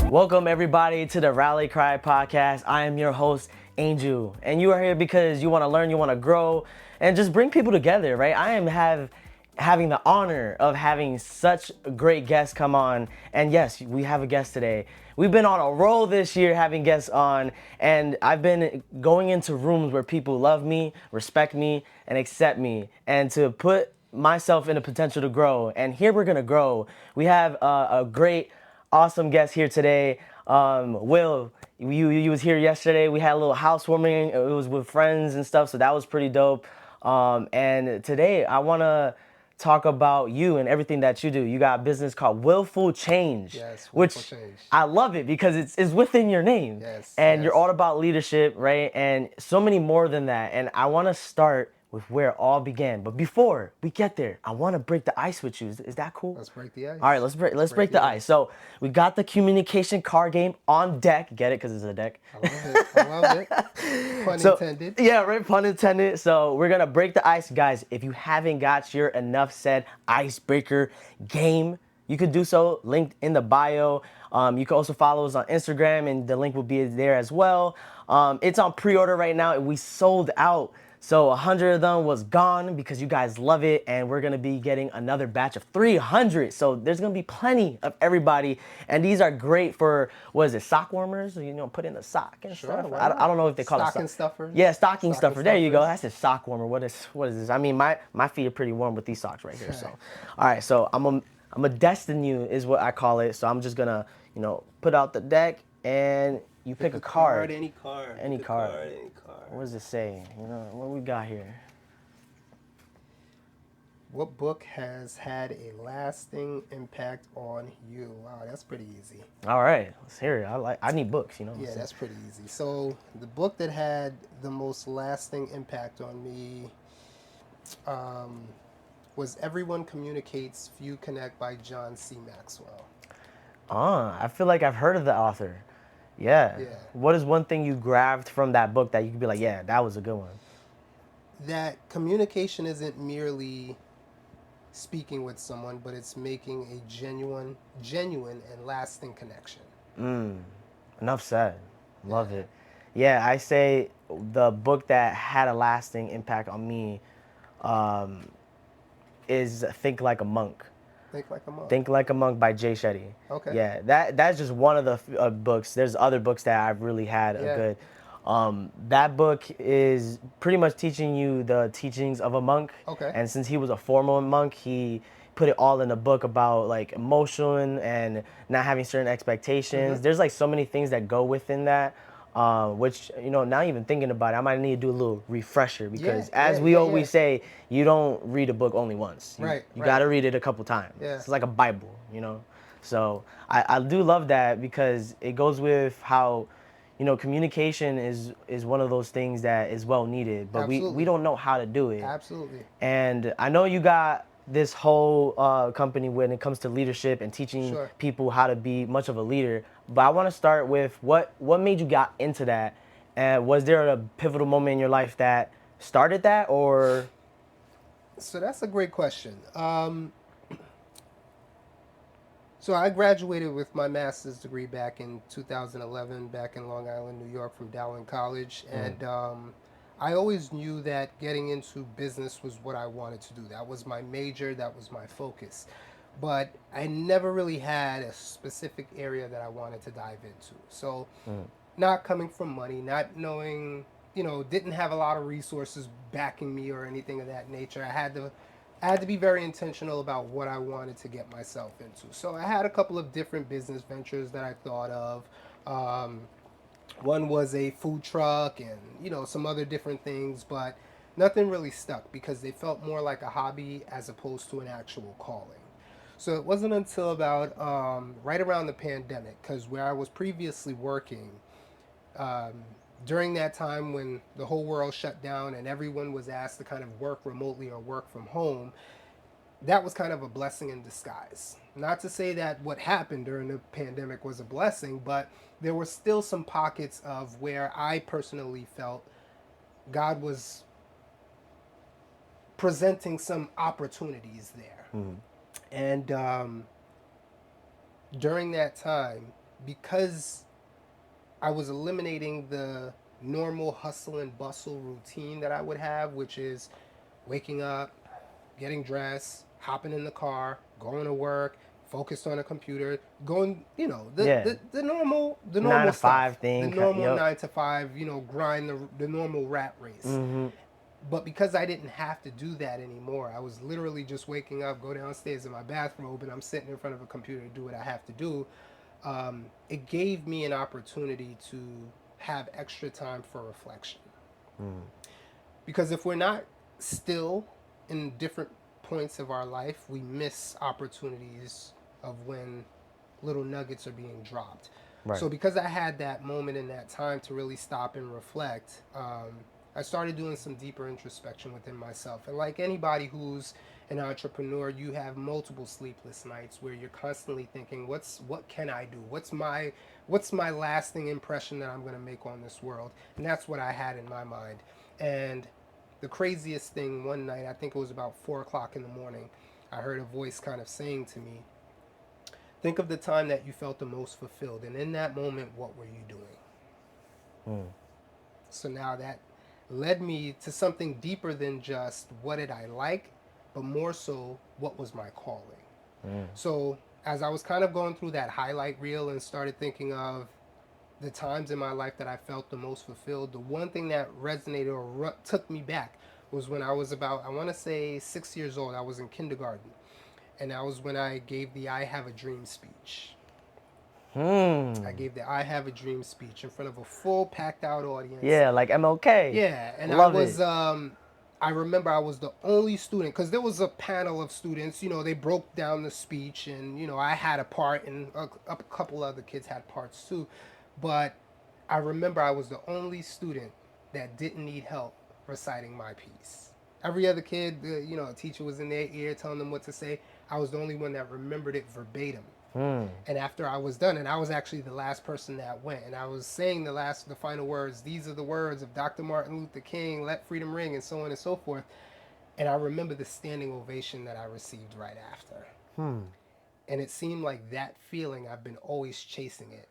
Welcome everybody to the Rally Cry podcast. I am your host, Angel, and you are here because you want to learn, you want to grow, and just bring people together, right? I am having the honor of having such great guests come on, and yes, we have a guest today. We've been on a roll this year having guests on, and I've been going into rooms where people love me, respect me, and accept me, and to put myself in a potential to grow. And here we're gonna grow. We have a great awesome guest here today. Will, you was here yesterday. We had a little housewarming. It was with friends and stuff, so that was pretty dope. And today I want to talk about you and everything that you do. You got a business called Willful Change. Yes, which Willful Change. I love it because it's within your name. Yes, And you're yes. all about leadership, right? And so many more than that. And I want to start with where it all began. But before we get there, I want to break the ice with you. Is that cool? Let's break the ice. All right, let's break the ice. So we got the communication card game on deck. Get it? Because it's a deck. I love it. I love it. Pun intended. Yeah, right. Pun intended. So we're gonna break the ice, guys. If you haven't got your Enough Said icebreaker game, you could do so. Linked in the bio. You can also follow us on Instagram, and the link will be there as well. It's on pre-order right now, and we sold out. So 100 of them was gone because you guys love it, and we're gonna be getting another batch of 300. So there's gonna be plenty of everybody, and these are great for, what is it, sock warmers? You know, put in the sock and Sure, stuff. why I don't know if they call Stocking it stuffers. Yeah, stocking Stocking stuffer. There you go. stuffers. That's a sock warmer. What is this? I mean, my feet are pretty warm with these socks right here. So, all right. So I'm a destine you is what I call it. So I'm just gonna put out the deck and you pick a card. Any card. Any Pick a card. Any card. What does it say? What we got here? What book has had a lasting impact on you? Wow, that's pretty easy. All right, let's hear it. I need books, Yeah, that's pretty easy. So the book that had the most lasting impact on me was Everyone Communicates, Few Connect by John C. Maxwell. I feel like I've heard of the author. Yeah. What is one thing you grabbed from that book that you could be like, yeah, that was a good one? That communication isn't merely speaking with someone, but it's making a genuine and lasting connection. Enough said. Love it. Yeah, I say the book that had a lasting impact on me is Think Like a Monk. Think Like a Monk. Think Like a Monk by Jay Shetty. Okay. Yeah, that's just one of the books. There's other books that I've really had a good. That book is pretty much teaching you the teachings of a monk. Okay. And since he was a formal monk, he put it all in a book about like emotion and not having certain expectations. There's like so many things that go within that. Which, now even thinking about it, I might need to do a little refresher because as we always say, you don't read a book only once. You got to read it a couple times. Yeah. It's like a Bible, So I do love that because it goes with how, communication is one of those things that is well needed, but we don't know how to do it. Absolutely. And I know you got this whole company when it comes to leadership and teaching people how to be much of a leader. But I want to start with what made you got into that, and was there a pivotal moment in your life that started that, or? So that's a great question. So I graduated with my master's degree back in 2011, back in Long Island, New York, from Dowling College, and I always knew that getting into business was what I wanted to do. That was my major, that was my focus. But I never really had a specific area that I wanted to dive into. So not coming from money, not knowing, didn't have a lot of resources backing me or anything of that nature. I had to be very intentional about what I wanted to get myself into. So I had a couple of different business ventures that I thought of. One was a food truck and, some other different things, but nothing really stuck because they felt more like a hobby as opposed to an actual calling. So it wasn't until about right around the pandemic, because where I was previously working, during that time when the whole world shut down and everyone was asked to kind of work remotely or work from home, that was kind of a blessing in disguise. Not to say that what happened during the pandemic was a blessing, but there were still some pockets of where I personally felt God was presenting some opportunities there. And during that time, because I was eliminating the normal hustle and bustle routine that I would have, which is waking up, getting dressed, hopping in the car, going to work, focused on a computer, going, Yeah. the Nine normal to stuff, five the thing. normal Yep. 9 to 5, grind the normal rat race. Mm-hmm. But because I didn't have to do that anymore, I was literally just waking up, go downstairs in my bathrobe, and I'm sitting in front of a computer to do what I have to do. It gave me an opportunity to have extra time for reflection. Mm. Because if we're not still in different points of our life, we miss opportunities of when little nuggets are being dropped. Right. So because I had that moment in that time to really stop and reflect, I started doing some deeper introspection within myself. And like anybody who's an entrepreneur, you have multiple sleepless nights where you're constantly thinking, what can I do? What's my lasting impression that I'm going to make on this world? And that's what I had in my mind. And the craziest thing one night, I think it was about 4 o'clock in the morning, I heard a voice kind of saying to me, think of the time that you felt the most fulfilled. And in that moment, what were you doing? Mm. So now that led me to something deeper than just what did I like, but more so, what was my calling? Mm. So as I was kind of going through that highlight reel and started thinking of the times in my life that I felt the most fulfilled, the one thing that resonated or took me back was when I was about, I want to say 6 years old. I was in kindergarten. And that was when I gave the I Have a Dream speech. I Hmm. gave the I Have a Dream speech in front of a full packed out audience. Yeah, like MLK. Yeah, and Love it. I remember I was the only student because there was a panel of students. They broke down the speech, and I had a part, and a couple other kids had parts too. But I remember I was the only student that didn't need help reciting my piece. Every other kid, a teacher was in their ear telling them what to say. I was the only one that remembered it verbatim. Hmm. And after I was done, and I was actually the last person that went, and I was saying the final words. These are the words of Dr. Martin Luther King. Let freedom ring, and so on and so forth. And I remember the standing ovation that I received right after. Hmm. And it seemed like that feeling, I've been always chasing it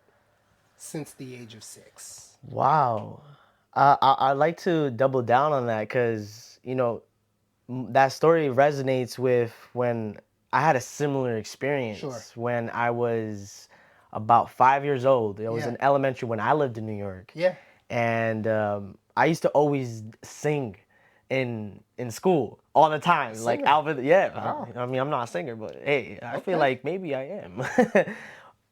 since the age of 6. Wow. I'd like to double down on that because, that story resonates with when I had a similar Sure. experience when I was about 5 years old. It was Yeah. in elementary when I lived in New York. Yeah. And I used to always sing in school all the A time. Like singer. Alvin, yeah. Wow. I mean, I'm not a singer, but hey, I feel Okay. like maybe I am.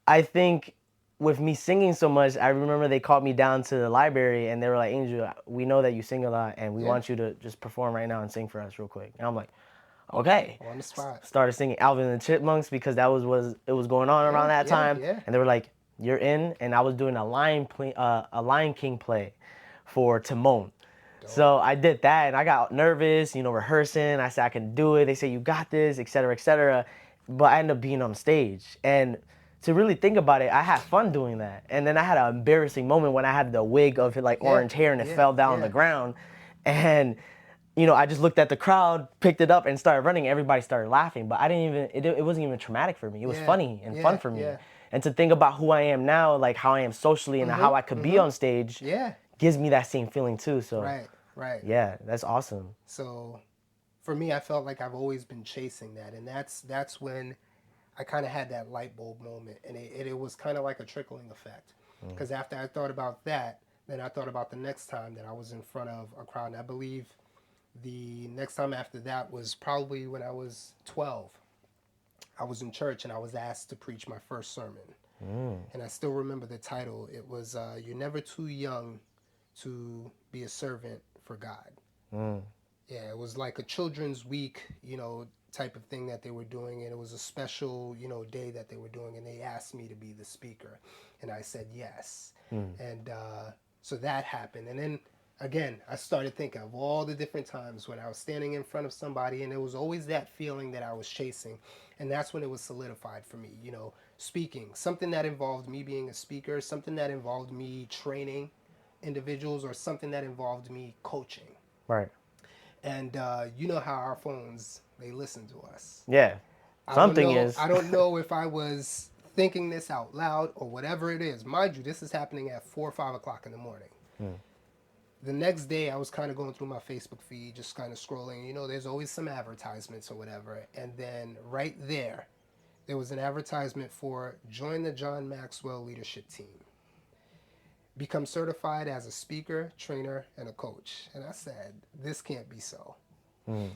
I think with me singing so much, I remember they called me down to the library and they were like, Angel, we know that you sing a lot and we Yeah. want you to just perform right now and sing for us real quick. And I'm like, okay. On the spot. Started singing Alvin and the Chipmunks because that was it was going on around Yeah. that Yeah. time. Yeah. And they were like, you're in. And I was doing a Lion King play for Timon. Dope. So I did that and I got nervous, rehearsing. I said I can do it. They say you got this, et cetera, et cetera. But I ended up being on stage. And to really think about it, I had fun doing that. And then I had an embarrassing moment when I had the wig of like Yeah. orange hair and it Yeah. fell down on the Yeah. ground. And I just looked at the crowd, picked it up, and started running. Everybody started laughing, but I didn't even. It wasn't even traumatic for me. It was Yeah. funny and fun Yeah. for me. Yeah. And to think about who I am now, like how I am socially and how I could be on stage, Yeah. gives me that same feeling too. So Right. Right. yeah, that's awesome. So for me, I felt like I've always been chasing that, and that's when I kind of had that light bulb moment, and it was kind of like a trickling effect. Because after I thought about that, then I thought about the next time that I was in front of a crowd. And I believe the next time after that was probably when I was 12. I was in church and I was asked to preach my first sermon. And I still remember the title. It was You're Never Too Young to Be a Servant for God. Mm. Yeah, it was like a children's week, type of thing that they were doing. And it was a special, day that they were doing. And they asked me to be the speaker. And I said yes. And so that happened. And then again, I started thinking of all the different times when I was standing in front of somebody, and it was always that feeling that I was chasing. And that's when it was solidified for me, speaking, something that involved me being a speaker, something that involved me training individuals, or something that involved me coaching. Right. And you know how our phones, they listen to us. Yeah. I don't Something know. is. I don't know if I was thinking this out loud or whatever it is. Mind you, this is happening at 4 or 5 o'clock in the morning. The next day, I was kind of going through my Facebook feed, just kind of scrolling. You know, there's always some advertisements or whatever. And then right there was an advertisement for join the John Maxwell leadership team. Become certified as a speaker, trainer, and a coach. And I said, this can't be so.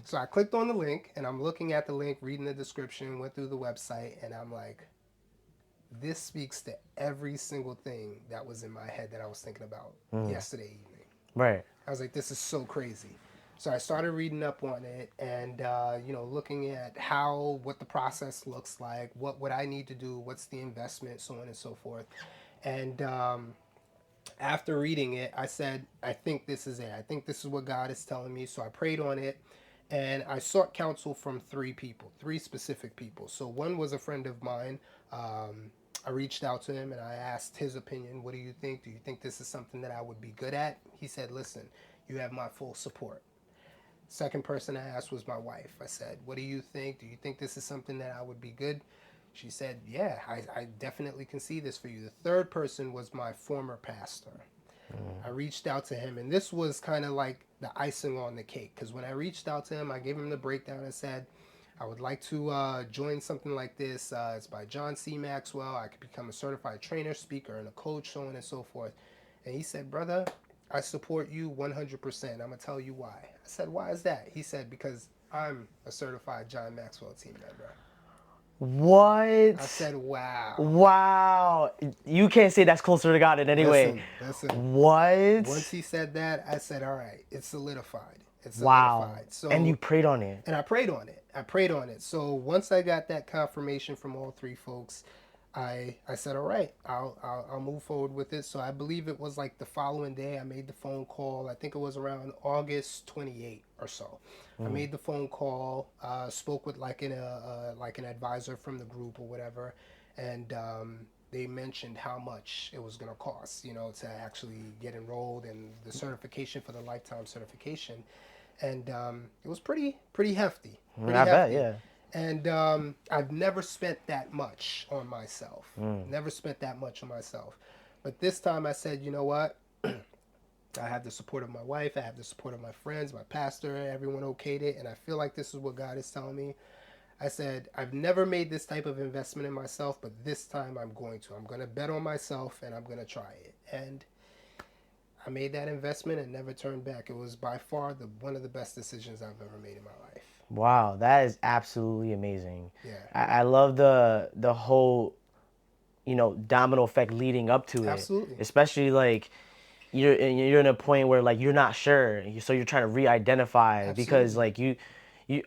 So I clicked on the link, and I'm looking at the link, reading the description, went through the website, and I'm like, this speaks to every single thing that was in my head that I was thinking about yesterday evening. Right. I was like, this is so crazy. So I started reading up on it and, you know, looking at what the process looks like, what I need to do, what's the investment, so on and so forth. And after reading it, I said, I think this is it. I think this is what God is telling me. So I prayed on it. And I sought counsel from three specific people. So one was a friend of mine. I reached out to him and I asked his opinion. What do you think? Do you think this is something that I would be good at? He said, listen, you have my full support. Second person I asked was my wife. I said, what do you think? Do you think this is something that I would be good? She said, yeah, I definitely can see this for you. The third person was my former pastor. I reached out to him, and this was kind of like the icing on the cake, because when I reached out to him, I gave him the breakdown and said, I would like to join something like this. It's by John C. Maxwell. I could become a certified trainer, speaker, and a coach, so on and so forth. And he said, brother, I support you 100%. I'm going to tell you why. I said, why is that? He said, because I'm a certified John Maxwell team member. What? I said, wow. Wow. You can't say that's closer to God in any way. Listen. What? Once he said that, I said, all right, it's solidified. It's wow. solidified. So, and you prayed on it. And I prayed on it. So once I got that confirmation from all three folks, I said, all right, I'll move forward with it. So I believe it was like the following day I made the phone call. I think it was around August 28 or so. I made the phone call, spoke with like an advisor from the group or whatever, and they mentioned how much it was going to cost, you know, to actually get enrolled and the certification for the lifetime certification, and it was pretty hefty. I bet, yeah. And I've never spent that much on myself. But this time I said, you know what? I have the support of my wife. I have the support of my friends, my pastor. Everyone okayed it. And I feel like this is what God is telling me. I said, I've never made this type of investment in myself, but this time I'm going to. I'm going to bet on myself and I'm going to try it. And I made that investment and never turned back. It was by far one of the best decisions I've ever made in my life. Wow, that is absolutely amazing. Yeah. I love the whole, you know, domino effect leading up to it. Absolutely. Especially like you're in a point where like you're not sure, so you're trying to re-identify. Absolutely. Because like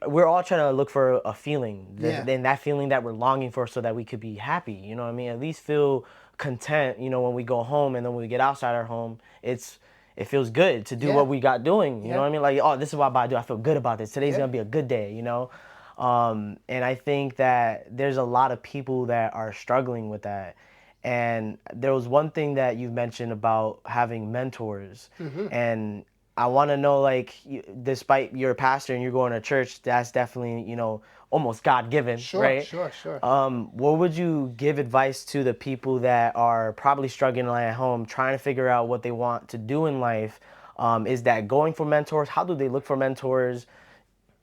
we're all trying to look for a feeling, and that feeling that we're longing for, so that we could be happy. You know what I mean? At least feel content. You know, when we go home and then when we get outside our home, it feels good to do what we got doing. You know what I mean? Like, oh, this is what I do. I feel good about this. Today's gonna be a good day. You know, and I think that there's a lot of people that are struggling with that. And there was one thing that you mentioned about having mentors, and I want to know, like, despite you're a pastor and you're going to church, that's definitely, you know, almost God-given, right? Sure. What would you give advice to the people that are probably struggling at home, trying to figure out what they want to do in life? Is that going for mentors? How do they look for mentors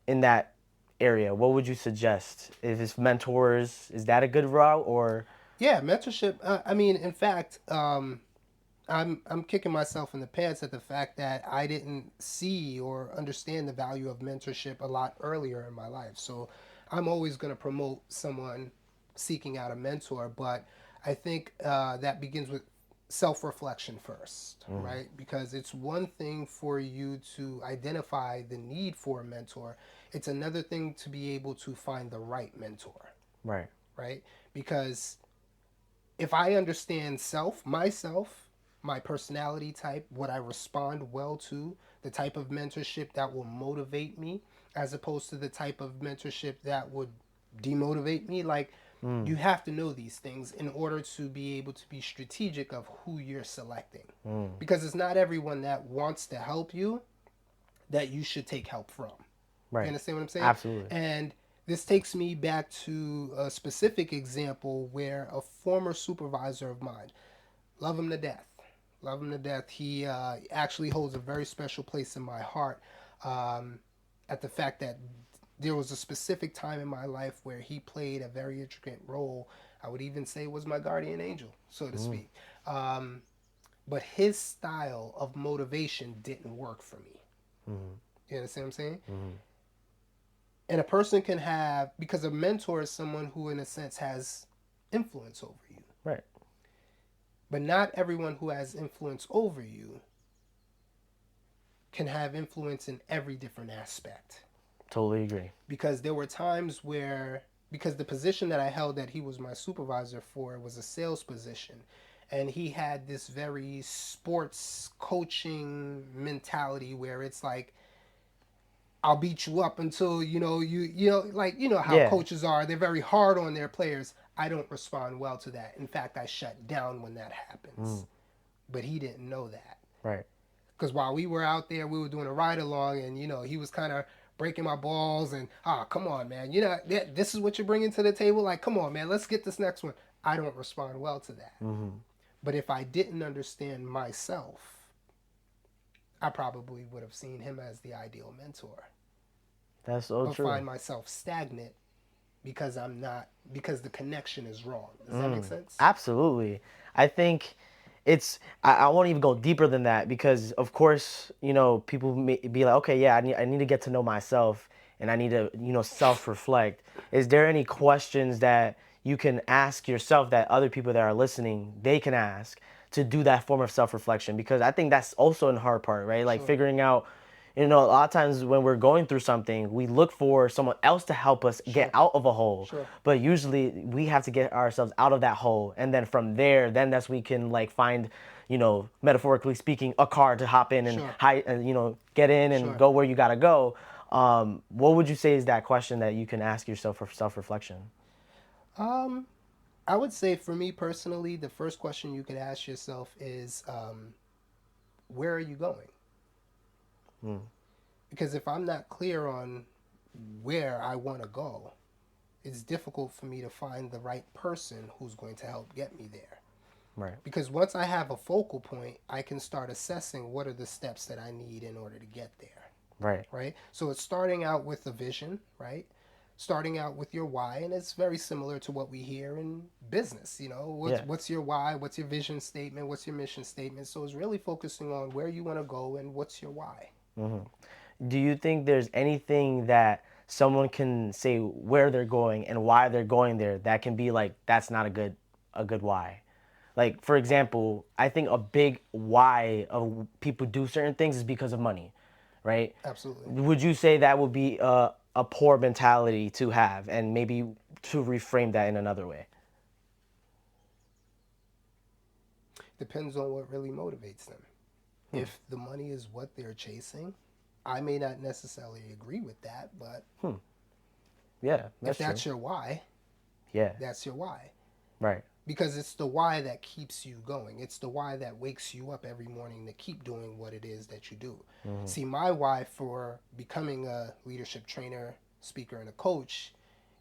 in that area? What would you suggest? If it's mentors, is that a good route, or? Yeah, mentorship. I mean, in fact, I'm kicking myself in the pants at the fact that I didn't see or understand the value of mentorship a lot earlier in my life. So I'm always going to promote someone seeking out a mentor, but I think that begins with self-reflection first, right? Because it's one thing for you to identify the need for a mentor. It's another thing to be able to find the right mentor. Right? Because if I understand myself, my personality type, what I respond well to, the type of mentorship that will motivate me, as opposed to the type of mentorship that would demotivate me, like, you have to know these things in order to be able to be strategic of who you're selecting. Because it's not everyone that wants to help you that you should take help from. Right. You understand what I'm saying? Absolutely. And this takes me back to a specific example where a former supervisor of mine, love him to death, love him to death. He actually holds a very special place in my heart, um, at the fact that there was a specific time in my life where he played a very intricate role. I would even say was my guardian angel, so to speak. Um, but his style of motivation didn't work for me. You understand what I'm saying? And a person can have, because a mentor is someone who, in a sense, has influence over you. Right. But not everyone who has influence over you can have influence in every different aspect. Totally agree. Because there were times where, because the position that I held that he was my supervisor for was a sales position. And he had this very sports coaching mentality where it's like, I'll beat you up until how Yeah. coaches are. They're very hard on their players. I don't respond well to that. In fact, I shut down when that happens. But he didn't know that. Right. Because while we were out there, we were doing a ride along, and he was kind of breaking my balls and come on, man, this is what you're bringing to the table. Like, come on, man, let's get this next one. I don't respond well to that. But if I didn't understand myself, I probably would have seen him as the ideal mentor. That's so true. Find myself stagnant because because the connection is wrong. Does that make sense? Absolutely. I think I won't even go deeper than that because, of course, people may be like, okay, yeah, I need to get to know myself and I need to, self-reflect. Is there any questions that you can ask yourself that other people that are listening, they can ask to do that form of self-reflection? Because I think that's also a hard part, right? Like figuring out, a lot of times when we're going through something, we look for someone else to help us get out of a hole. But usually we have to get ourselves out of that hole. And then from there, then that's we can like find, metaphorically speaking, a car to hop in and get in and go where you got to go. What would you say is that question that you can ask yourself for self-reflection? I would say for me personally, the first question you could ask yourself is, where are you going? Because if I'm not clear on where I want to go, it's difficult for me to find the right person who's going to help get me there. Right. Because once I have a focal point, I can start assessing what are the steps that I need in order to get there. Right. Right? So it's starting out with a vision, right? Starting out with your why, and it's very similar to what we hear in business. What's your why? What's your vision statement? What's your mission statement? So it's really focusing on where you want to go and what's your why. Do you think there's anything that someone can say where they're going and why they're going there that can be like, that's not a good why? Like, for example, I think a big why of people do certain things is because of money, right? Absolutely. Would you say that would be a poor mentality to have, and maybe to reframe that in another way? Depends on what really motivates them. If the money is what they're chasing, I may not necessarily agree with that, but Yeah, if that's your why, that's your why. Right. Because it's the why that keeps you going. It's the why that wakes you up every morning to keep doing what it is that you do. See, my why for becoming a leadership trainer, speaker, and a coach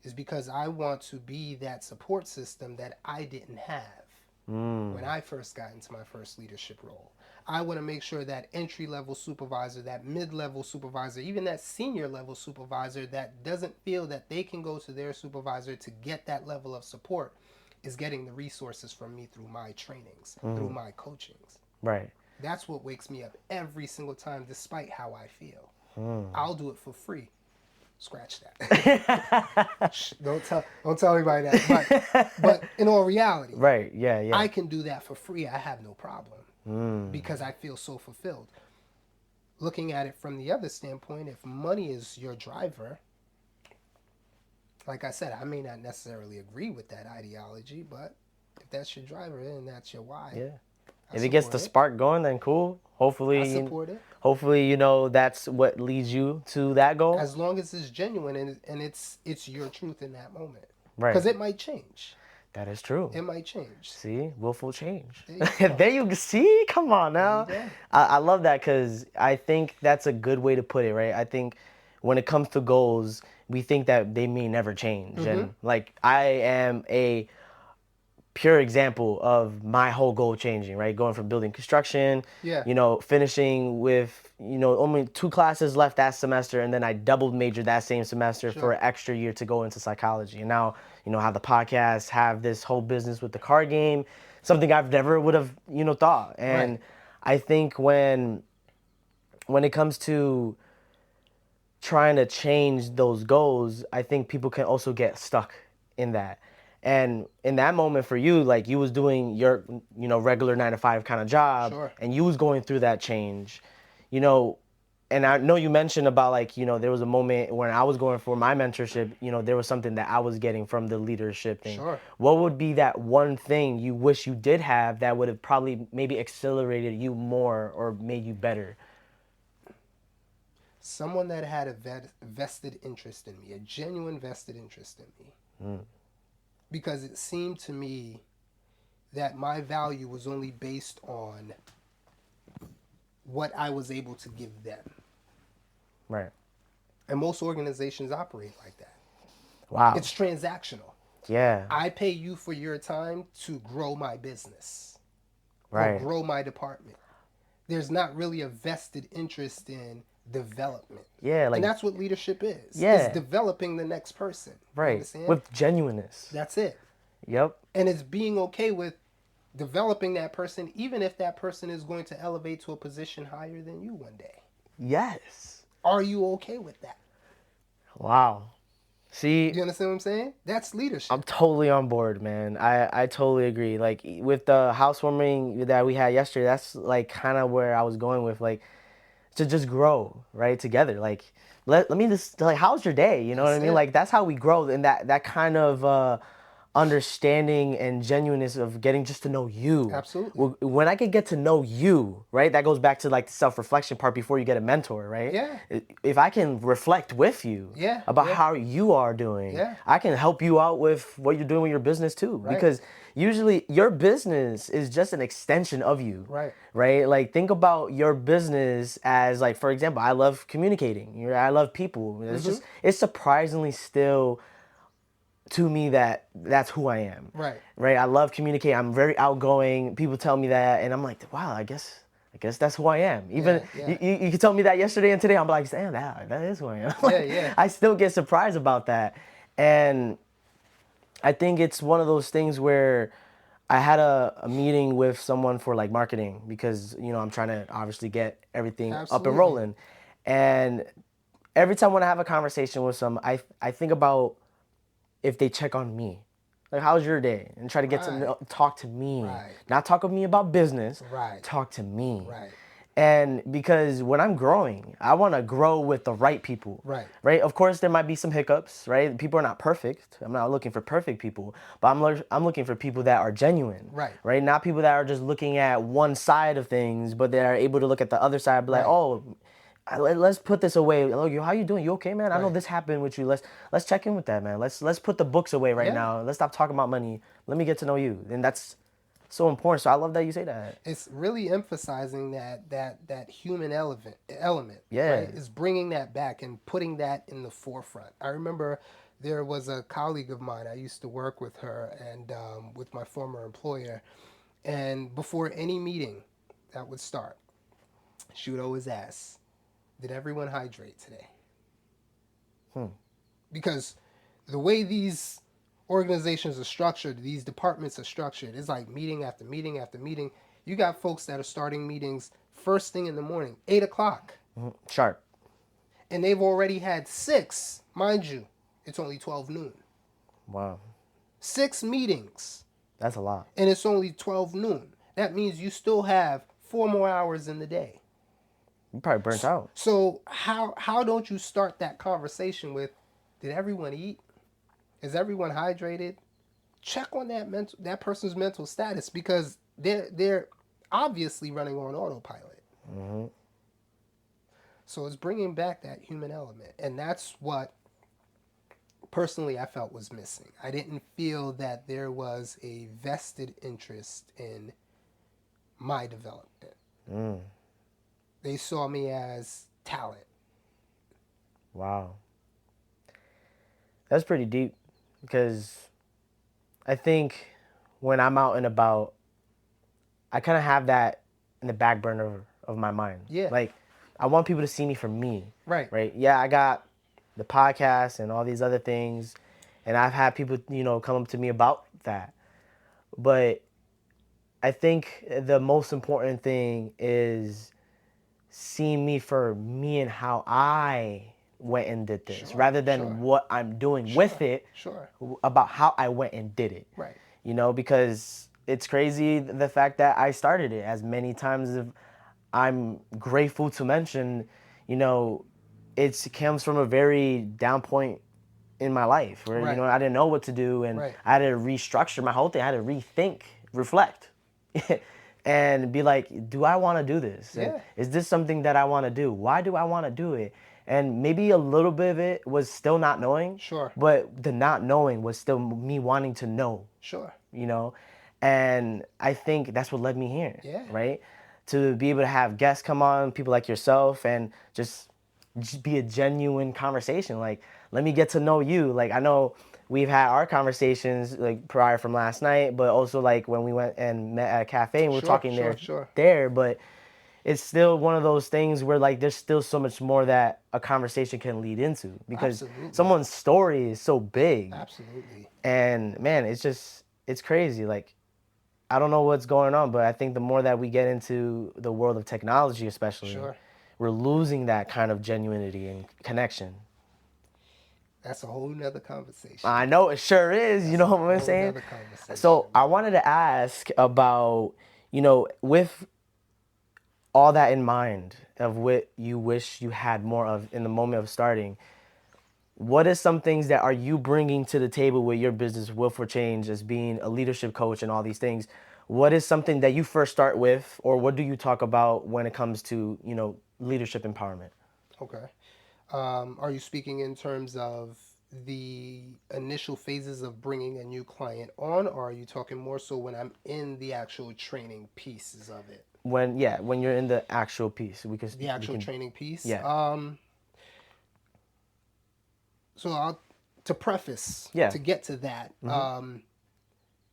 is because I want to be that support system that I didn't have when I first got into my first leadership role. I want to make sure that entry-level supervisor, that mid-level supervisor, even that senior-level supervisor that doesn't feel that they can go to their supervisor to get that level of support is getting the resources from me through my trainings, through my coachings. Right. That's what wakes me up every single time, despite how I feel. I'll do it for free. Scratch that. Don't tell anybody that. But in all reality, Right. Yeah. I can do that for free. I have no problem because I feel so fulfilled. Looking at it from the other standpoint, if money is your driver, like I said, I may not necessarily agree with that ideology, but if that's your driver, then that's your why. Yeah. If it gets the spark going, then cool. Hopefully, I support it. Hopefully, that's what leads you to that goal. As long as it's genuine and it's your truth in that moment. Right. Because it might change. That is true. It might change. See, willful change. There There you see. Come on now. There you go. I love that because I think that's a good way to put it. Right. I think when it comes to goals, we think that they may never change. And like I am a pure example of my whole goal changing, right? Going from building construction, Yeah. finishing with, only 2 classes left that semester, and then I double majored that same semester for Sure. an extra year to go into psychology. And now, have the podcast, have this whole business with the card game, something I've never would have, thought. And Right. I think when it comes to trying to change those goals, I think people can also get stuck in that. And in that moment for you, like you was doing your, regular 9 to 5 kind of job, Sure. and you was going through that change, you know, and I know you mentioned about like, there was a moment when I was going for my mentorship, there was something that I was getting from the leadership thing. Sure. What would be that one thing you wish you did have that would have probably maybe accelerated you more or made you better? Someone that had a vested interest in me, a genuine vested interest in me. Because it seemed to me that my value was only based on what I was able to give them. Right. And most organizations operate like that. Wow. It's transactional. Yeah. I pay you for your time to grow my business or Right. grow my department. There's not really a vested interest in development. Yeah, like and that's what leadership is. Yeah. It's developing the next person. You right. understand? With genuineness. That's it. Yep. And it's being okay with developing that person, even if that person is going to elevate to a position higher than you one day. Yes. Are you okay with that? Wow. See, Do you understand what I'm saying? That's leadership. I'm totally on board, man. I totally agree. Like with the housewarming that we had yesterday, that's like kind of where I was going with, like, to just grow, right, together. Like let me just, like, how's your day? You know what I That's mean? it. Like that's how we grow, and that kind of understanding and genuineness of getting just to know you. Absolutely. When I can get to know you, right, that goes back to like the self-reflection part before you get a mentor, right? Yeah. If I can reflect with you Yeah, about yeah. how you are doing, Yeah. I can help you out with what you're doing with your business too. Right. Because usually your business is just an extension of you. Right. Right? Like think about your business as, like, for example, I love communicating. I love people. It's surprisingly still to me that's who I am. Right. Right. I love communicating. I'm very outgoing. People tell me that, and I'm like, wow, I guess that's who I am. Even Yeah. you could tell me that yesterday and today, I'm like, damn, that is who I am. Like, Yeah. I still get surprised about that, and I think it's one of those things where I had a meeting with someone for like marketing because I'm trying to obviously get everything up and Absolutely. rolling, and every time when I have a conversation with some, I think about if they check on me. Like, how's your day? And try to get to talk to me. Right. Not talk with me about business. Right. Talk to me. Right. And because when I'm growing, I want to grow with the right people. Right. Right? Of course, there might be some hiccups, right? People are not perfect. I'm not looking for perfect people, but I'm looking for people that are genuine. Right. Right? Not people that are just looking at one side of things, but that are able to look at the other side and be like, Right. oh, let's put this away. Oh, how you doing? You okay, man? I know Right. this happened with you. Let's check in with that, man. Let's put the books away right Yeah. now. Let's stop talking about money. Let me get to know you. And that's so important. So I love that you say that. It's really emphasizing that human element. Yeah. Right? Is bringing that back and putting that in the forefront. I remember there was a colleague of mine. I used to work with her and with my former employer. And before any meeting that would start, she would always ask, did everyone hydrate today? Because the way these organizations are structured, these departments are structured, it's like meeting after meeting after meeting. You got folks that are starting meetings first thing in the morning, 8 o'clock. Sharp. And they've already had 6, mind you, it's only 12 noon. Wow. 6 meetings. That's a lot. And it's only 12 noon. That means you still have 4 more hours in the day. You probably burnt out. So how don't you start that conversation with, did everyone eat? Is everyone hydrated? Check on that person's mental status, because they're obviously running on autopilot. Mm-hmm. So it's bringing back that human element, and that's what personally I felt was missing. I didn't feel that there was a vested interest in my development. They saw me as talent. Wow. That's pretty deep because I think when I'm out and about, I kind of have that in the back burner of my mind. Yeah. Like, I want people to see me for me, Right. right? Yeah, I got the podcast and all these other things, and I've had people, come up to me about that. But I think the most important thing is seeing me for me and how I went and did this, Sure. rather than Sure. what I'm doing with Sure. it, Sure. about how I went and did it. Right. Because it's crazy the fact that I started it as many times as I'm grateful to mention, you know, it comes from a very down point in my life where, Right. I didn't know what to do and Right. I had to restructure my whole thing. I had to rethink, reflect, and be like, do I want to do this? And Yeah. is this something that I want to do? Why do I want to do it? And maybe a little bit of it was still not knowing, Sure. but the not knowing was still me wanting to know, Sure. you know? And I think that's what led me here, Yeah. right? To be able to have guests come on, people like yourself, and just be a genuine conversation. Like, let me get to know you. Like, I know we've had our conversations like prior from last night, but also like when we went and met at a cafe and we were Sure. talking Sure. Sure. there, but it's still one of those things where like there's still so much more that a conversation can lead into because Absolutely. someone's story is so big. Absolutely. And man, it's crazy. Like, I don't know what's going on, but I think the more that we get into the world of technology, especially, Sure. we're losing that kind of genuinity and connection. That's a whole nother conversation. I know it sure is, you That's know a what I'm whole saying? nother conversation, So I man. wanted to ask about, with all that in mind of what you wish you had more of in the moment of starting, what is some things that are you bringing to the table with your business, Willful Change, as being a leadership coach and all these things? What is something that you first start with, or what do you talk about when it comes to, leadership empowerment? Okay. Are you speaking in terms of the initial phases of bringing a new client on, or are you talking more so when I'm in the actual training pieces of it? When you're in the actual piece, The we actual can, training piece. yeah, So I'll, to preface, yeah, to get to that,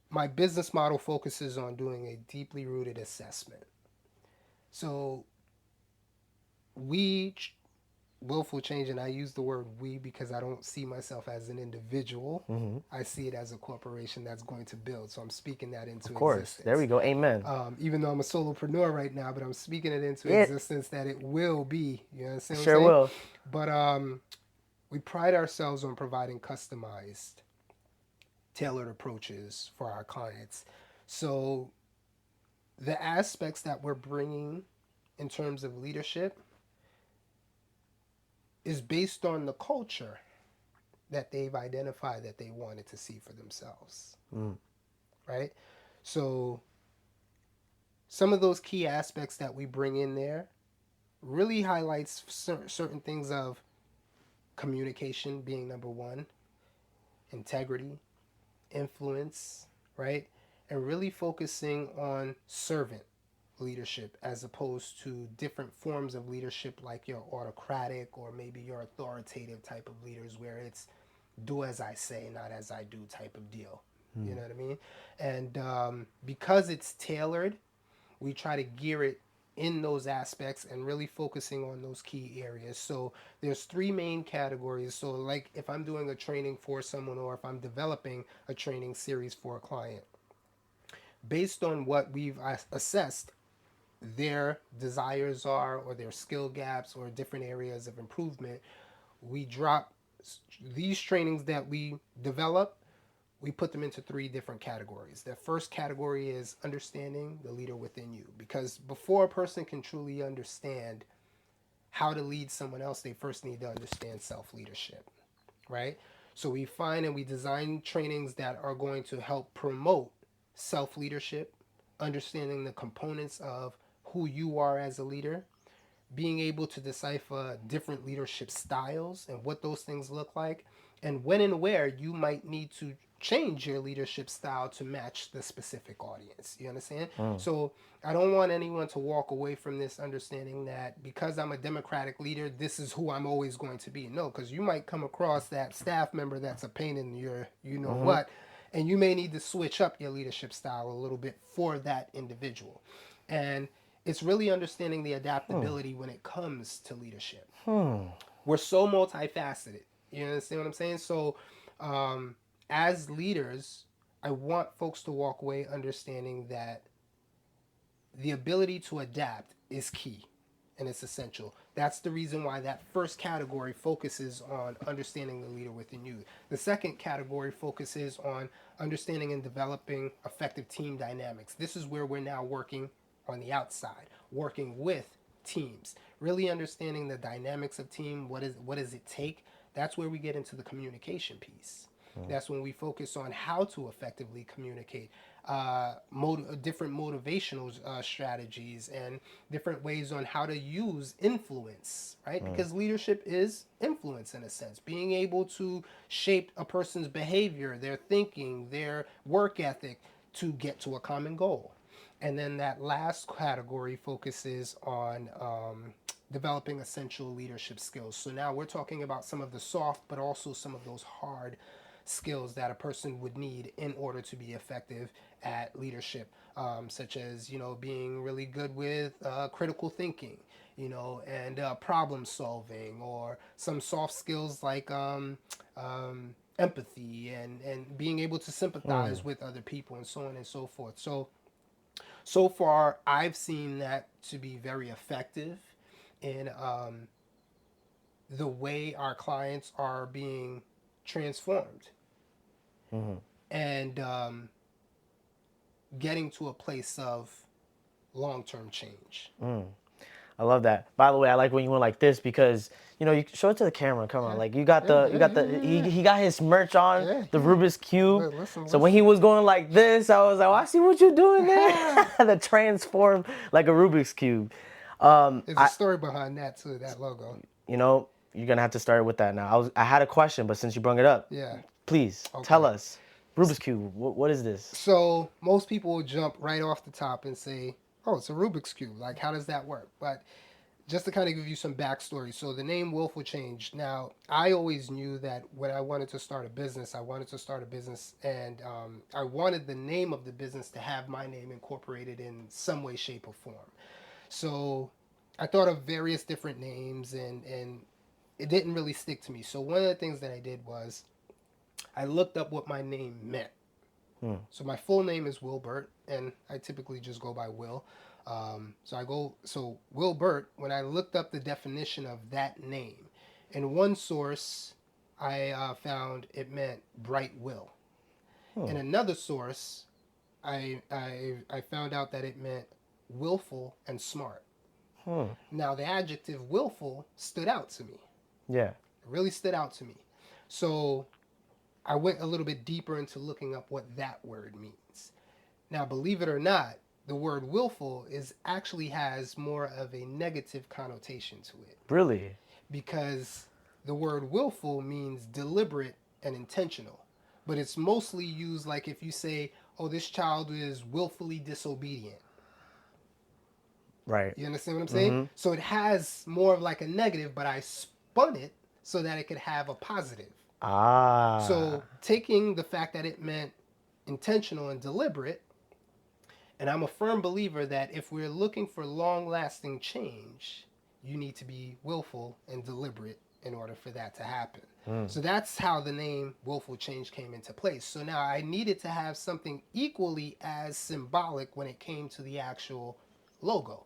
my business model focuses on doing a deeply rooted assessment. So we willful change, and I use the word we because I don't see myself as an individual. I see it as a corporation that's going to build. So I'm speaking that of into course. There existence. we go. Amen. Even though I'm a solopreneur right now, but I'm speaking it into It existence that it will be. You understand what I'm sure saying? will. But we pride ourselves on providing customized, tailored approaches for our clients. So the aspects that we're bringing in terms of leadership is based on the culture that they've identified that they wanted to see for themselves, right? So some of those key aspects that we bring in there really highlights certain things of communication being number one, integrity, influence, right? And really focusing on servant leadership as opposed to different forms of leadership like your autocratic or maybe your authoritative type of leaders where it's do as I say, not as I do type of deal. You know what I mean? And because it's tailored, we try to gear it in those aspects and really focusing on those key areas. So there's three main categories. So like if I'm doing a training for someone or if I'm developing a training series for a client, based on what we've assessed their desires are or their skill gaps or different areas of improvement, we drop these trainings that we develop, we put them into three different categories. The first category is understanding the leader within you, because before a person can truly understand how to lead someone else, they first need to understand self-leadership, right? So we find and we design trainings that are going to help promote self-leadership, understanding the components of who you are as a leader, being able to decipher different leadership styles and what those things look like, and when and where you might need to change your leadership style to match the specific audience. You understand? So I don't want anyone to walk away from this understanding that because I'm a democratic leader, this is who I'm always going to be. No, because you might come across that staff member that's a pain in your you know what, and you may need to switch up your leadership style a little bit for that individual. And it's really understanding the adaptability when it comes to leadership. We're so multifaceted. You understand what I'm saying? So, as leaders, I want folks to walk away understanding that the ability to adapt is key and it's essential. That's the reason why that first category focuses on understanding the leader within you. The second category focuses on understanding and developing effective team dynamics. This is where we're now working on the outside, working with teams, really understanding the dynamics of team. What does it take? That's where we get into the communication piece. That's when we focus on how to effectively communicate, different motivational strategies and different ways on how to use influence, right? Because leadership is influence in a sense, being able to shape a person's behavior, their thinking, their work ethic to get to a common goal. And then that last category focuses on developing essential leadership skills. So now we're talking about some of the soft, but also some of those hard skills that a person would need in order to be effective at leadership, such as being really good with critical thinking, and problem solving, or some soft skills like empathy and being able to sympathize with other people and so on and so forth. So far, I've seen that to be very effective in the way our clients are being transformed and getting to a place of long-term change. I love that. By the way, I like when you went like this because you show it to the camera. Come on, like you got the he got his merch on the Rubik's cube. So when he was going like this, I was like, oh, I see what you're doing there. The transform like a Rubik's cube. There's a story behind that too. That logo. You're gonna have to start with that now. I had a question, but since you brought it up, please tell us. Rubik's cube. What is this? So most people will jump right off the top and say, "Oh, it's a Rubik's cube. Like, how does that work?" But just to kind of give you some backstory, so the name Willful Change. Now, I always knew that when I wanted to start a business, and I wanted the name of the business to have my name incorporated in some way, shape, or form. So I thought of various different names, and it didn't really stick to me. So one of the things that I did was I looked up what my name meant. So my full name is Willbert, and I typically just go by Will. So Willbert, when I looked up the definition of that name, in one source, I found it meant bright will. In another source, I found out that it meant willful and smart. Now, the adjective willful stood out to me. Yeah. It really stood out to me. So I went a little bit deeper into looking up what that word means. Now, believe it or not, the word willful actually has more of a negative connotation to it. Really? Because the word willful means deliberate and intentional. But it's mostly used like if you say, oh, this child is willfully disobedient. Right. You understand what I'm saying? So it has more of like a negative, but I spun it so that it could have a positive. So taking the fact that it meant intentional and deliberate, and I'm a firm believer that if we're looking for long-lasting change, you need to be willful and deliberate in order for that to happen. So that's how the name Willful Change came into place. So now I needed to have something equally as symbolic when it came to the actual logo.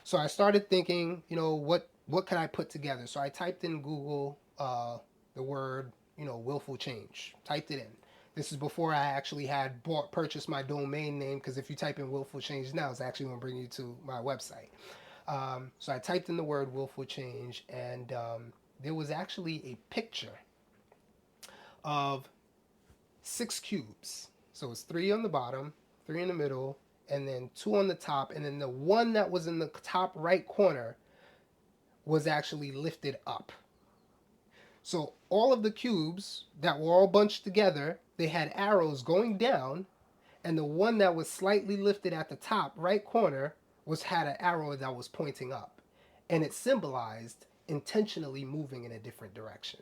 So I started thinking, what can I put together? So I typed in Google the word, Willful Change. Typed it in. This is before I actually had purchased my domain name, because if you type in Willful Change now, it's actually going to bring you to my website. So I typed in the word Willful Change, and there was actually a picture of 6 cubes. So it's 3 on the bottom, 3 in the middle, and then 2 on the top, and then the one that was in the top right corner, was actually lifted up. So all of the cubes that were all bunched together, they had arrows going down, and the one that was slightly lifted at the top right corner was had an arrow that was pointing up, and it symbolized intentionally moving in a different direction.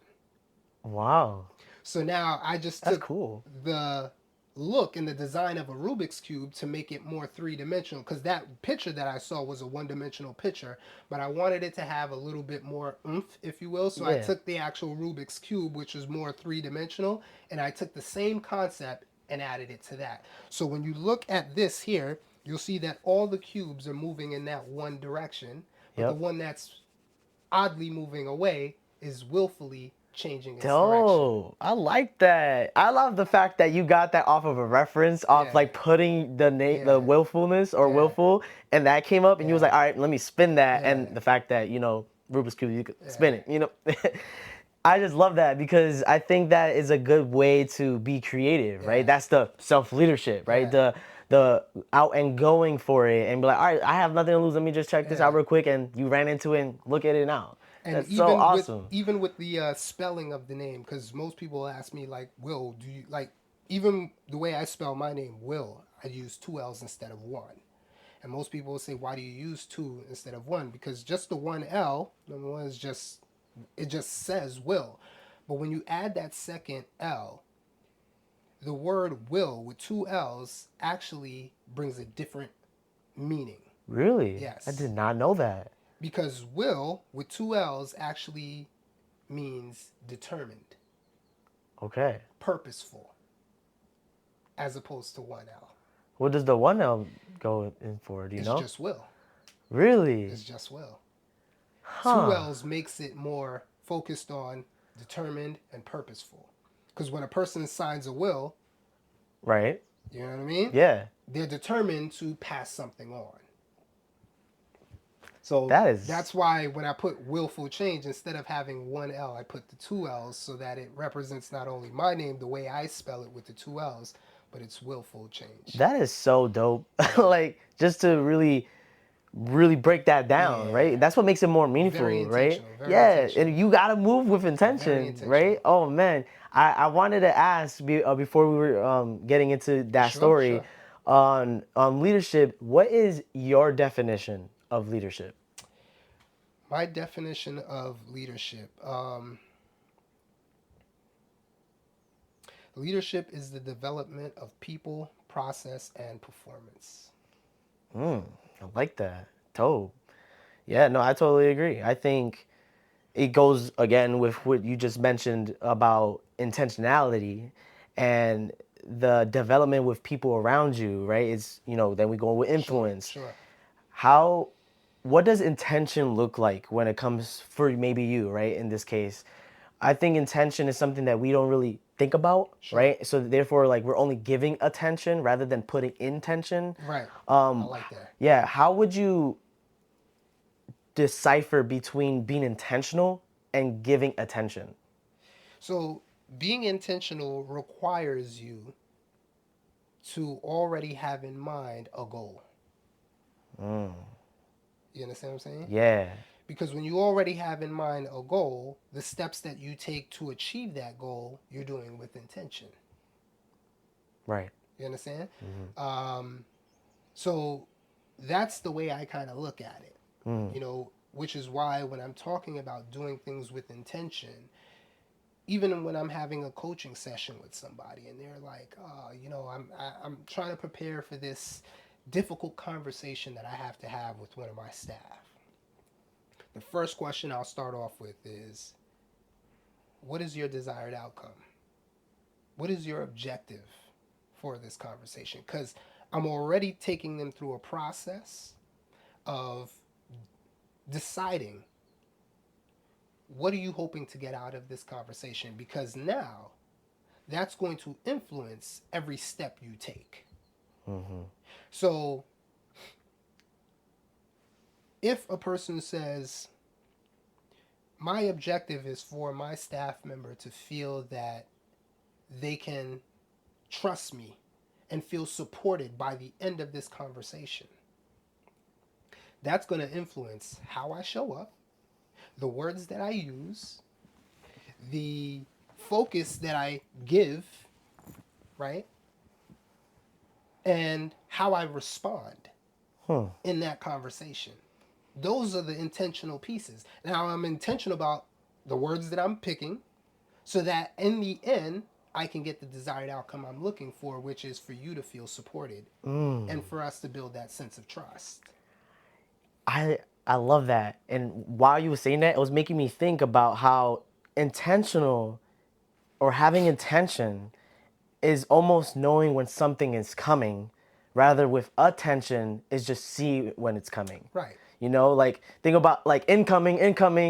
Wow. So now I just That's took cool. the look and the design of a Rubik's Cube to make it more three-dimensional, because that picture that I saw was a one-dimensional picture, but I wanted it to have a little bit more oomph, if you will. So I Yeah. took the actual Rubik's Cube, which is more three-dimensional, and I took the same concept and added it to that. So when you look at this here, you'll see that all the cubes are moving in that one direction, but the Yep. one that's oddly moving away is willfully changing its direction. Dope. I like that. I love the fact that you got that off of a reference, off Yeah, like putting the name, the yeah, willfulness or yeah, willful, and that came up, and you was yeah, like, all right, let me spin that, yeah, and the fact that Rubik's cube, you could spin yeah, it. I just love that because I think that is a good way to be creative, right? yeah, That's the self leadership, right? yeah, The out and going for it and be like, all right, I have nothing to lose. Let me just check this yeah. out real quick, and you ran into it and look at it now. And That's so awesome. even with the spelling of the name, because most people ask me like, Will, do you like even the way I spell my name, Will? I use two L's instead of one. And most people will say, why do you use two instead of one? Because just the one L, number one is just it just says Will, but when you add that second L, the word Will with two L's actually brings a different meaning. Really? I Yes. did not know that. Because will with two L's actually means determined, Okay. purposeful, as opposed to one L. What does the one L go in for? Do you It's know? just will. Really? It's just will. Two Huh. L's makes it more focused on determined and purposeful. Because when a person signs a will, Right? you know what I mean? Yeah. They're determined to pass something on. So That is that's why when I put willful change, instead of having one L, I put the two L's so that it represents not only my name, the way I spell it with the two L's, but it's willful change. that is so dope. Yeah. Like just to really break that down, right? Yeah. That's what makes it more Very meaningful, right? intentional. Very Yeah, intentional. and you gotta move with Very intention, right? intentional. Oh man, I wanted to ask before we were getting into that Sure, story sure. on leadership. What is your definition of leadership? My definition of leadership. Leadership is the development of people, process, and performance. I like that. Dope. Yeah, no, I totally agree. I think it goes again with what you just mentioned about intentionality and the development with people around you, right? It's, then we go with Sure, influence. sure. How, what does intention look like when it comes for maybe you, right? In this case, I think intention is something that we don't really think about, Sure. right? So therefore, like we're only giving attention rather than putting intention. Right. I like that. Yeah, how would you decipher between being intentional and giving attention? So, being intentional requires you to already have in mind a goal. You understand what I'm saying? Yeah, Because when you already have in mind a goal, the steps that you take to achieve that goal, you're doing with intention. right. You understand? Um, so, that's the way I kind of look at it. Which is why when I'm talking about doing things with intention, even when I'm having a coaching session with somebody and they're like, oh, I'm trying to prepare for this difficult conversation that I have to have with one of my staff. The first question I'll start off with is, what is your desired outcome? What is your objective for this conversation? Because I'm already taking them through a process of deciding what are you hoping to get out of this conversation, because now that's going to influence every step you take. So if a person says, my objective is for my staff member to feel that they can trust me and feel supported by the end of this conversation, that's going to influence how I show up, the words that I use, the focus that I give, right? And how I respond in that conversation. Those are the intentional pieces. Now I'm intentional about the words that I'm picking so that in the end, I can get the desired outcome I'm looking for, which is for you to feel supported and for us to build that sense of trust. I love that. And while you were saying that, it was making me think about how intentional or having intention is almost knowing when something is coming, rather with attention is just see when it's coming. Right. You know, like think about like incoming,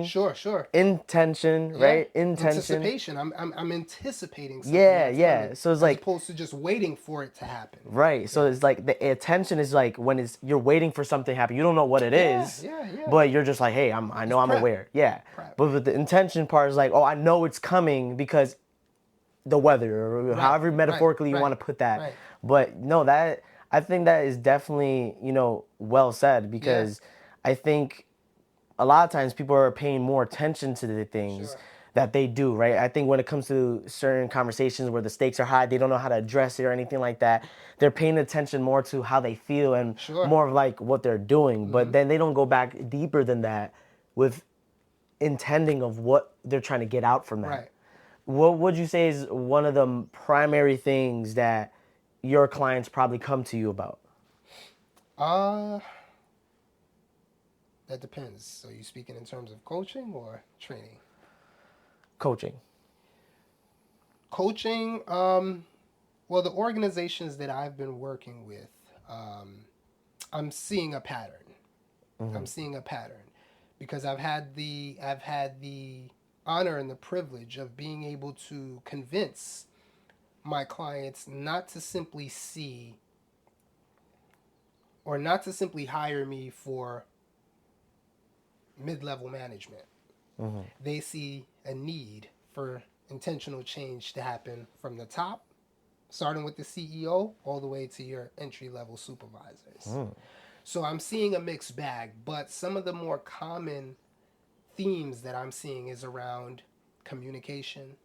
Sure. intention, Yeah. right? Intention. Anticipation. I'm anticipating something Yeah, that's yeah. coming So it's as like opposed to just waiting for it to happen. right. So Yeah. it's like the attention is like when it's you're waiting for something to happen. You don't know what it is, Yeah. but you're just like, hey, I know I'm prep. aware. Yeah. Prep. But with the intention part is like, oh, I know it's coming because the weather or however metaphorically you want to put that. Right. But no, that I think that is definitely, well said because I think a lot of times people are paying more attention to the things Sure. that they do, right? I think when it comes to certain conversations where the stakes are high, they don't know how to address it or anything like that. They're paying attention more to how they feel and Sure. more of like what they're doing. But then they don't go back deeper than that with intending of what they're trying to get out from that. Right. What would you say is one of the primary things that your clients probably come to you about? That depends. So you speaking in terms of coaching or training? Coaching. Coaching, well, the organizations that I've been working with, I'm seeing a pattern. I'm seeing a pattern because I've had the honor and the privilege of being able to convince my clients not to simply see or not to simply hire me for mid-level management. They see a need for intentional change to happen from the top, starting with the CEO, all the way to your entry-level supervisors. So I'm seeing a mixed bag, but some of the more common themes that I'm seeing is around communication,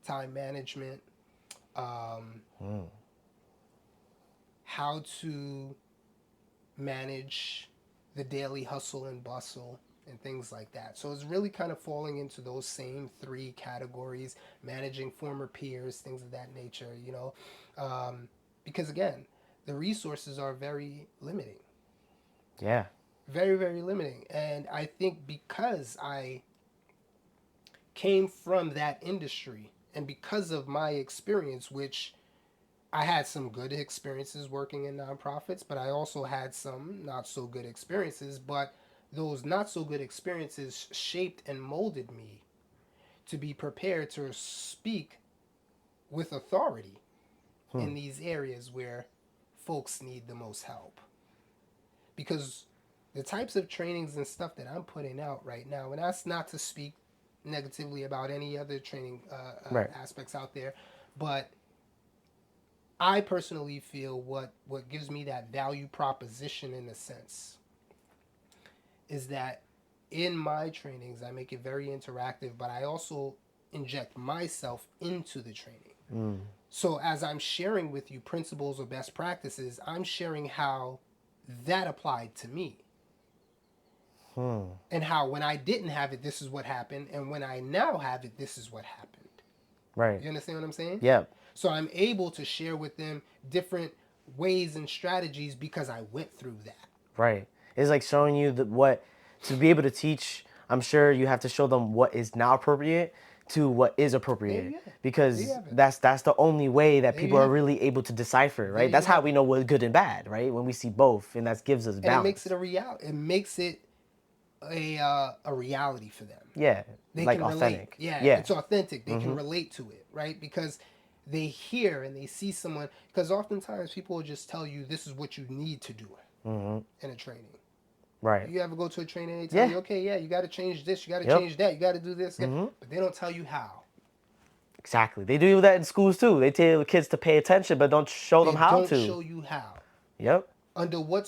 time management, how to manage the daily hustle and bustle and things like that. So it's really kind of falling into those same three categories, managing former peers, things of that nature, because again, the resources are very limiting. Yeah. Very, very limiting. And I think because I came from that industry and because of my experience, which I had some good experiences working in nonprofits, but I also had some not so good experiences. But those not so good experiences shaped and molded me to be prepared to speak with authority in these areas where folks need the most help. Because the types of trainings and stuff that I'm putting out right now, and that's not to speak negatively about any other training aspects out there, but I personally feel what gives me that value proposition in a sense is that in my trainings I make it very interactive, but I also inject myself into the training. So as I'm sharing with you principles or best practices, I'm sharing how that applied to me. And how when I didn't have it, this is what happened, and when I now have it, this is what happened. Right. You understand what I'm saying? Yeah. So I'm able to share with them different ways and strategies because I went through that. Right. It's like showing you what to be able to teach. I'm sure you have to show them what is now appropriate to what is appropriate because that's the only way that people are really able to decipher, right? That's how we know what's good and bad, right? When we see both, and that gives us balance. And it makes it a reality. It makes it a reality for them. Yeah, they like can authentic. Relate. Yeah, it's authentic. They can relate to it, right? Because they hear and they see someone. Because oftentimes people will just tell you this is what you need to do in a training. Right. You ever go to a training and they tell you, okay, you got to change this, you got to change that, you got to do this, but they don't tell you how. Exactly. They do that in schools too. They tell kids to pay attention, but don't show them how to. They don't show you how. Yep. Under what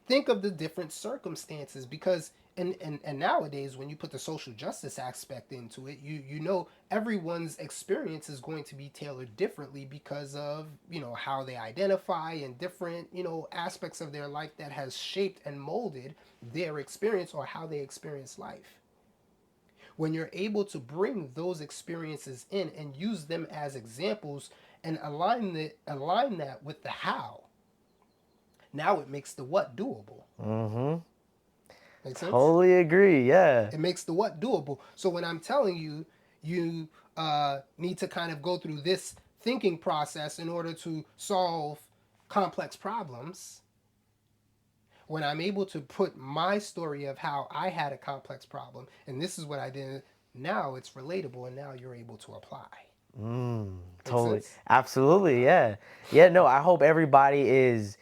think of the different circumstances, because And nowadays, when you put the social justice aspect into it, you know everyone's experience is going to be tailored differently because of, you know, how they identify and different, you know, aspects of their life that has shaped and molded their experience or how they experience life. When you're able to bring those experiences in and use them as examples and align that with the how, now it makes the what doable. Mm-hmm. Make sense? Totally agree. Yeah. It makes the what doable. So when I'm telling you, you need to kind of go through this thinking process in order to solve complex problems. When I'm able to put my story of how I had a complex problem and this is what I did, now it's relatable and now you're able to apply. Make Totally. sense? Absolutely. Yeah. Yeah. No, I hope everybody is,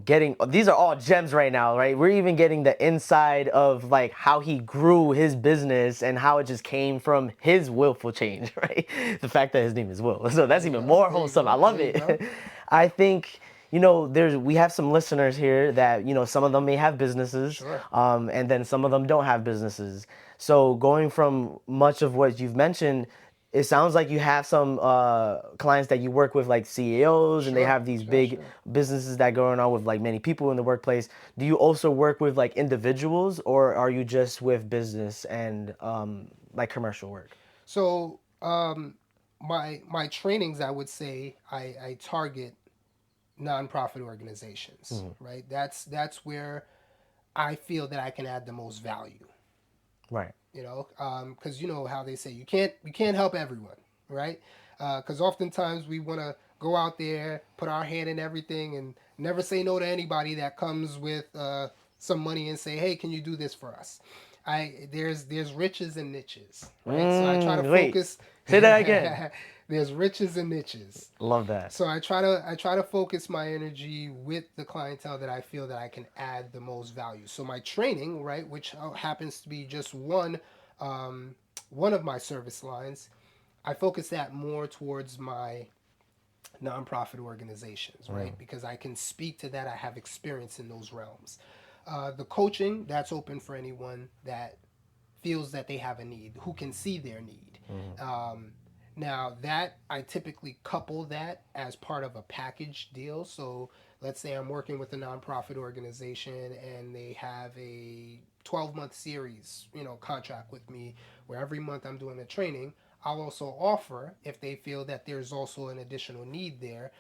getting, these are all gems right now, right? We're even getting the inside of like how he grew his business and how it just came from his willful change, right? The fact that his name is Will. So There that's you even go. more There you wholesome. I go. love There you go. it. I think, we have some listeners here that, some of them may have businesses, Sure. and then some of them don't have businesses. So going from much of what you've mentioned, it sounds like you have some clients that you work with, like CEOs, and they Sure. have these Sure. big Sure. businesses that going on with like many people in the workplace. Do you also work with like individuals, or are you just with business and like commercial work? So my trainings, I would say I target nonprofit organizations, right? That's where I feel that I can add the most value. Right. You know, because you know how they say you can't help everyone, right? Because oftentimes we want to go out there, put our hand in everything, and never say no to anybody that comes with some money and say, hey, can you do this for us? There's riches and niches, right? So I try to Wait. focus. Say that again. There's riches and niches. Love that. So I try to focus my energy with the clientele that I feel that I can add the most value. So my training, right, which happens to be just one of my service lines, I focus that more towards my nonprofit organizations, right, because I can speak to that. I have experience in those realms. The coaching, that's open for anyone that feels that they have a need, who can see their need. Um, Now that I typically couple that as part of a package deal. So let's say I'm working with a nonprofit organization and they have a 12-month series, you know, contract with me where every month I'm doing a training. I'll also offer, if they feel that there's also an additional need there,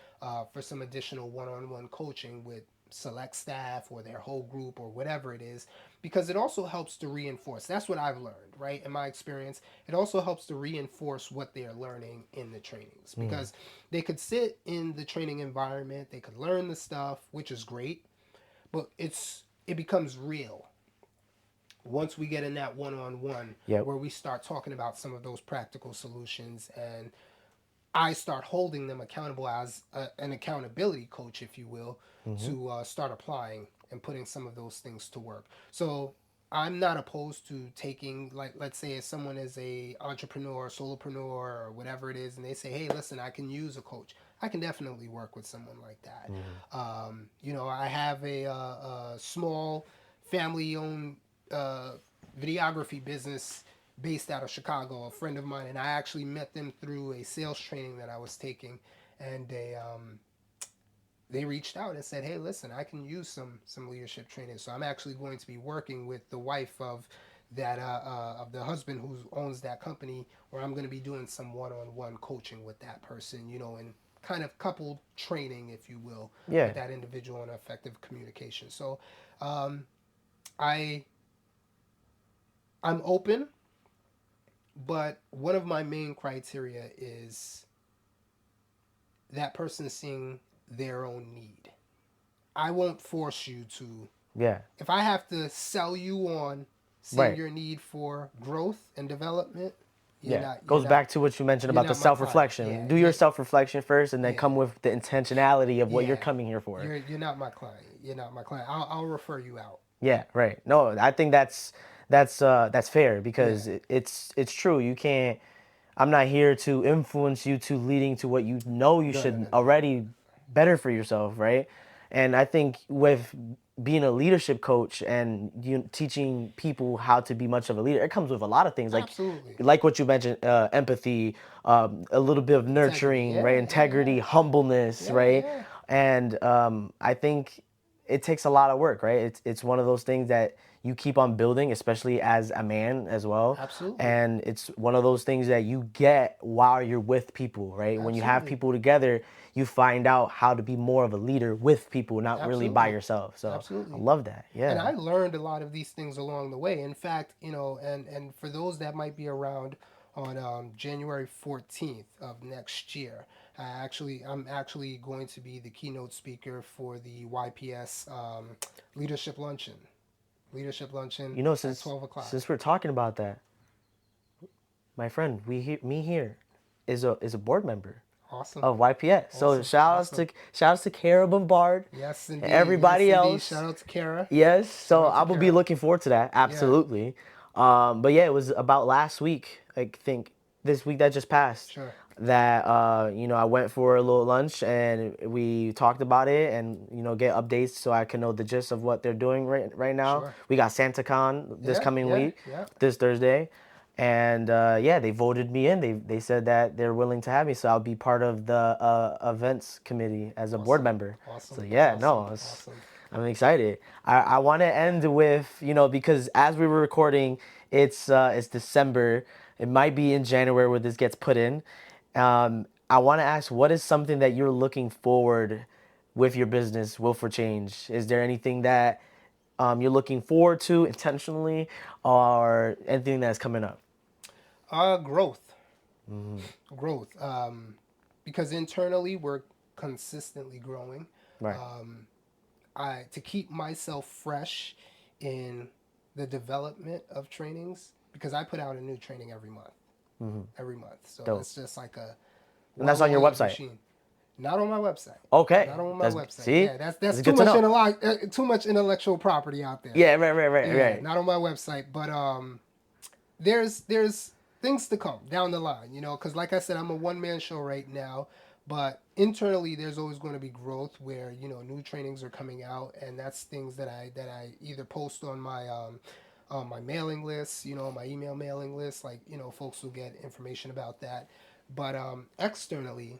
for some additional one-on-one coaching with select staff or their whole group or whatever it is, because it also helps to reinforce. That's what I've learned, right? In my experience, it also helps to reinforce what they're learning in the trainings, because they could sit in the training environment, they could learn the stuff, which is great, but it becomes real once we get in that one-on-one Yep. where we start talking about some of those practical solutions, and I start holding them accountable as an accountability coach, if you will, to start applying and putting some of those things to work. So I'm not opposed to taking, like, let's say if someone is a entrepreneur, solopreneur, or whatever it is, and they say, hey, listen, I can use a coach. I can definitely work with someone like that. You know, I have a small family-owned uh, videography business based out of Chicago, a friend of mine, and I actually met them through a sales training that I was taking, and they reached out and said, "Hey, listen, I can use some leadership training." So I'm actually going to be working with the wife of that of the husband who owns that company, where I'm going to be doing some one-on-one coaching with that person, you know, and kind of coupled training, if you will, Yeah. with that individual and effective communication. So um, I I'm open, but one of my main criteria is that person seeing their own need. I won't force you to. Yeah. If I have to sell you on seeing Right. your need for growth and development, you're Yeah. not. You're Goes not. back to what you mentioned You're about the not my self client. reflection. Yeah. Do your Yeah. self reflection first and then Yeah. come with the intentionality of what you're Yeah. coming here for. You're not my client. You're not my client. I'll refer you out. Yeah, right. No, I think that's fair because Yeah. it's true. You can't. I'm not here to influence you to leading to what you know you No. No. should No. No. already better for yourself, right? And I think with being a leadership coach and teaching people how to be much of a leader, it comes with a lot of things Absolutely. like what you mentioned, empathy, a little bit of Integrity. nurturing, right? Yeah, yeah, Integrity, yeah. humbleness, Yeah, right? yeah. And I think it takes a lot of work, right? It's one of those things that you keep on building, especially as a man as well. Absolutely. And it's one of those things that you get while you're with people, right? When you have Absolutely. people together, you find out how to be more of a leader with people, not really by Absolutely. yourself. So I Absolutely. love that. And Yeah. I learned a lot of these things along the way. In fact, and for those that might be around on January 14th of next year, I'm actually going to be the keynote speaker for the YPS leadership luncheon. Leadership luncheon You know, at since 12 o'clock. since we're talking about that, my friend, me here is a board member Awesome. of YPS. So Awesome. Awesome. shout outs to Kara Bombard Yes, and indeed. Yes, everybody indeed. else. Shout out to Kara. Yes, Shout so out I to will be Kara. looking forward to that. Yeah. Absolutely. But yeah, it was about last week. I think this week that just passed. Sure. That I went for a little lunch and we talked about it and get updates so I can know the gist of what they're doing right now. Sure. We got SantaCon this Yeah. coming Yeah. week, Yeah. this Thursday. And yeah, they voted me in. They said that they're willing to have me, so I'll be part of the events committee as a board Awesome. member. So Awesome. yeah, Awesome. no, Awesome. I'm excited. I want to end with because as we were recording, it's December. It might be in January where this gets put in. I want to ask, what is something that you're looking forward with your business, Willful Change? Is there anything that you're looking forward to intentionally, or anything that's coming up? Growth. Growth. Because internally we're consistently growing. Right. Um, I to keep myself fresh in the development of trainings because I put out a new training every month. Every month. So Dope. it's just like a And that's on your well-oiled website. machine. Not on my website. Okay. Not on my That's website. see. Yeah, that's This that's is too good to much know. too much intellectual property out there. Yeah. Right. Yeah, Right. not on my website, but there's things to come down the line, because like I said, I'm a one-man show right now, but internally there's always going to be growth where new trainings are coming out, and that's things that I either post on my mailing list, my email mailing list, like folks will get information about that, but externally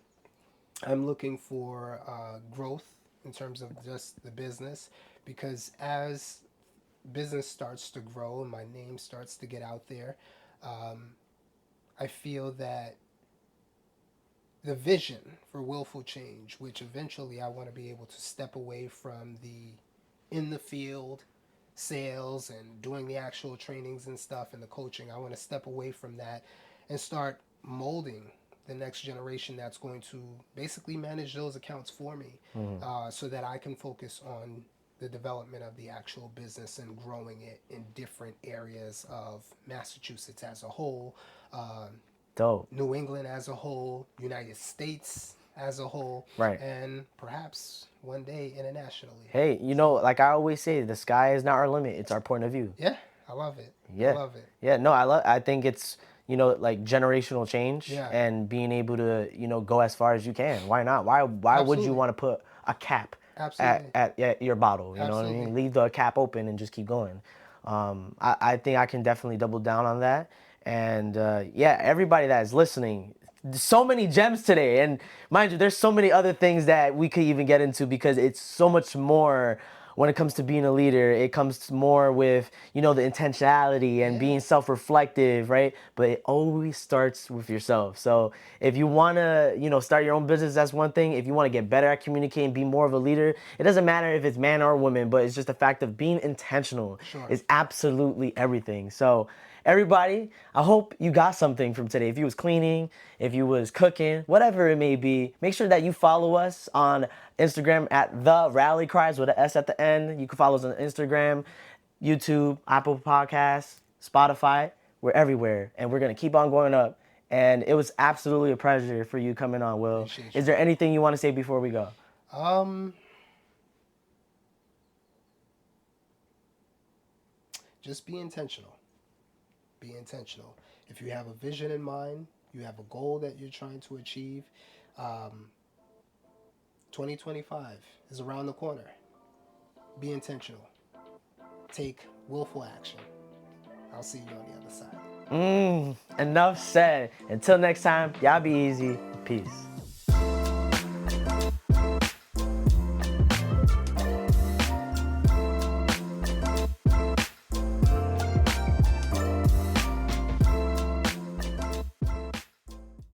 I'm looking for growth in terms of just the business because as business starts to grow and my name starts to get out there, um, I feel that the vision for Willful Change, which eventually I want to be able to step away from the in the field sales and doing the actual trainings and stuff and the coaching, I want to step away from that and start molding the next generation that's going to basically manage those accounts for me, so that I can focus on the development of the actual business and growing it in different areas of Massachusetts as a whole, Dope. New England as a whole, United States as a whole, Right. and perhaps one day internationally. Hey, like I always say, the sky is not our limit. It's our point of view. Yeah, I love it. I Yeah. love it. Yeah. No, I think it's like generational change Yeah. and being able to go as far as you can. Why not? Why would you Absolutely. want to put a cap Absolutely. at your bottle? You know what I Absolutely. mean? Leave the cap open and just keep going. I think I can definitely double down on that. And yeah, everybody that is listening, so many gems today. And mind you, there's so many other things that we could even get into because it's so much more when it comes to being a leader. It comes more with, the intentionality and Yeah. being self-reflective, right? But it always starts with yourself. So if you want to, start your own business, that's one thing. If you want to get better at communicating, be more of a leader, it doesn't matter if it's man or woman, but it's just the fact of being intentional Sure. is absolutely everything. So everybody, I hope you got something from today. If you was cleaning, if you was cooking, whatever it may be, make sure that you follow us on Instagram at The Rally Cries with an S at the end. You can follow us on Instagram, YouTube, Apple Podcasts, Spotify. We're everywhere, and we're going to keep on going up. And it was absolutely a pleasure for you coming on, Will. Appreciate Is you. there anything you want to say before we go? Um, just be intentional. Be intentional. If you have a vision in mind, you have a goal that you're trying to achieve, um, 2025 is around the corner. Be intentional. Take willful action. I'll see you on the other side. Enough said. Until next time, y'all be easy. Peace.